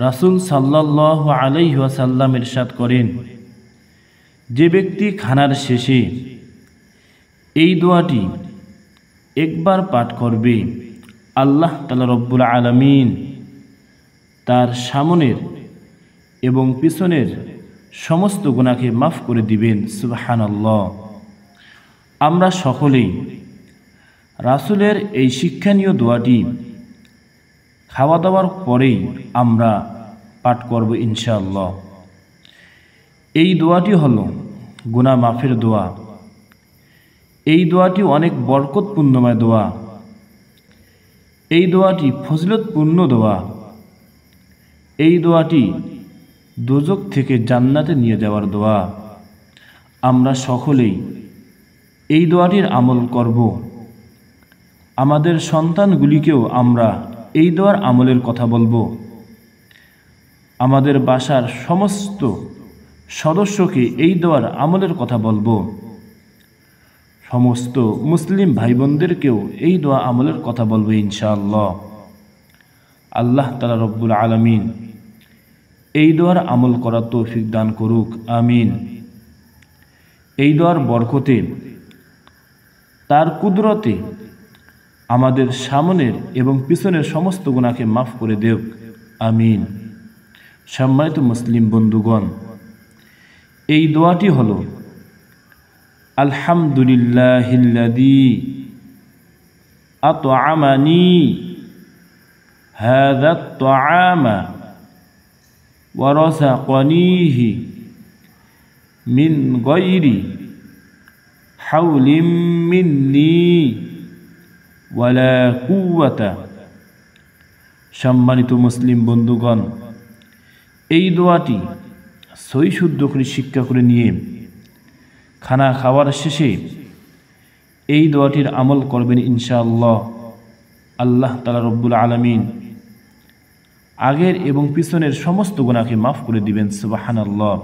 রাসূল সাল্লাল্লাহু আলাইহি ওয়াসাল্লাম ইরশাদ করেন, যে ব্যক্তি খানার শেষে এই দোয়াটি একবার পাঠ করবে, আল্লাহ তাআলা রব্বুল আলামিন তার সামনের এবং পিছনের সমস্ত গুনাহকে মাফ করে দিবেন। সুবহানাল্লাহ। আমরা সকলেই রাসূলের এই শিক্ষণীয় দোয়াটি খাওয়া দাওয়ার পরেই আমরা পাঠ করব ইনশাআল্লাহ। এই দোয়াটি হলো গুনাহ মাফের দোয়া। এই দোয়াটি অনেক বরকতপূর্ণময় দোয়া। এই দোয়াটি ফজিলতপূর্ণ দোয়া। এই দোয়াটি দোজখ থেকে জান্নাতে নিয়ে যাওয়ার দোয়া। আমরা সকলেই এই দোয়াটির আমল করব। আমাদের সন্তানগুলিকেও আমরা এই দোয়ার আমলের কথা বলবো। আমাদের বাসার সমস্ত সদস্যকে এই দোয়ার আমলের কথা বলবো। সমস্ত মুসলিম ভাই বোনদেরকেও এই দোয়া আমলের কথা বলবো ইনশাআল্লাহ। আল্লাহ তাআলা রব্বুল আলামিন এই দোয়ার আমল করার তৌফিক দান করুক, আমিন। এই দোয়ার বরকতে, তার কুদরতে আমাদের সামনের এবং পিছনের সমস্ত গুনাহকে মাফ করে দেও, আমিন। সম্মানিত মুসলিম বন্ধুগণ, এই দোয়াটি হলো আলহামদুলিল্লাহিল্লাযী আত'আমানি হাযা আত-তা'আমা ওয়া রাযাকানিহি মিন গায়রি হাওলিন মিন্নি ওয়ালা কুওয়াতা। সম্মানিত মুসলিম বন্ধুগণ, এই দোয়াটি সহি শুদ্ধ করে শিক্ষা করে নিয়ে খানা খাওয়ার শেষে এই দোয়াটির আমল করবেন ইনশাআল্লাহ। আল্লাহ তাআলা রব্বুল আলামিন আগের এবং পিছনের সমস্ত গুনাহকে মাফ করে দিবেন। সুবহানাল্লাহ।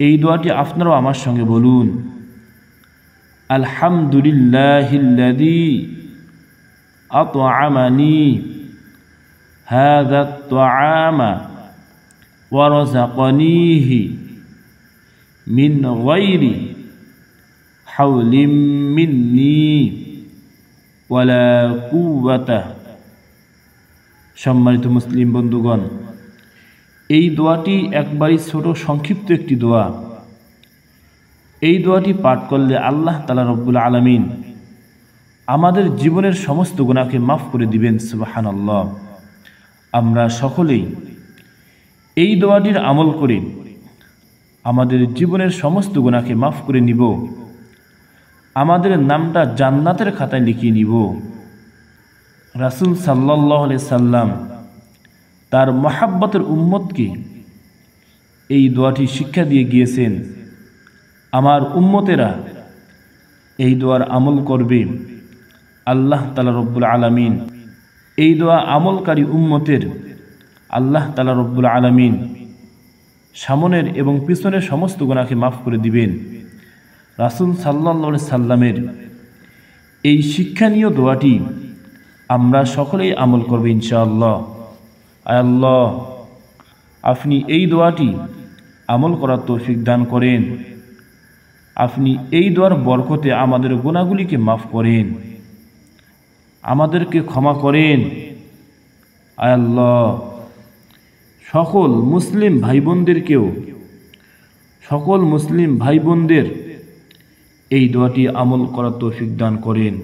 এই দোয়াটি আপনারাও আমার সঙ্গে বলুন, আলহামদুলিল্লাহিল্লাযী আত'আমানি হাযা আত-তা'আমা ওয়া রাযাকানিহি মিন গায়রি হাওলিন মিন্নি ওয়ালা কুওয়াতা। সম্মানিত মুসলিম বন্ধুগণ, এই দোয়াটি একবারই ছোট সংক্ষিপ্ত একটি দোয়া। এই দোয়াটি পাঠ করলে আল্লাহ তাআলা রব্বুল আলামিন আমাদের জীবনের সমস্ত গুনাহকে মাফ করে দিবেন। সুবহানাল্লাহ। আমরা সকলেই এই দোয়াটির আমল করে আমাদের জীবনের সমস্ত গুনাহকে মাফ করে নিব। আমাদের নামটা জান্নাতের খাতায় লিখিয়ে নিব। রাসূল সাল্লাল্লাহু আলাইহি সাল্লাম তার মহব্বতের উম্মতকে এই দোয়াটি শিক্ষা দিয়ে গিয়েছেন। আমার উম্মতেরা এই দোয়ার আমল করবে, আল্লাহ তাআলা রব্বুল আলামিন এই দোয়া আমলকারী উম্মতের আল্লাহ তাআলা রব্বুল আলামিন সামনের এবং পিছনের সমস্ত গুনাহকে মাফ করে দিবেন। রাসূল সাল্লাল্লাহু আলাইহি সাল্লামের এই শিক্ষণীয় দোয়াটি আমরা সকলেই আমল করব ইনশাআল্লাহ। আয় আল্লাহ, আপনি এই দোয়াটি আমল করার তৌফিক দান করেন। আপনি এই দোয়ার বরকতে আমাদের গুনাহগুলিকে মাফ করেন, আমাদেরকে ক্ষমা করেন। আয় আল্লাহ, সকল মুসলিম ভাই বোনদেরকেও, সকল মুসলিম ভাই বোনদের এই দোয়াটি আমল করার তৌফিক দান করেন,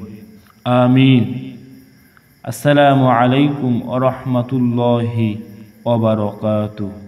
আমিন। আসসালামু আলাইকুম ওয়া রাহমাতুল্লাহি ওয়া বারাকাতুহু।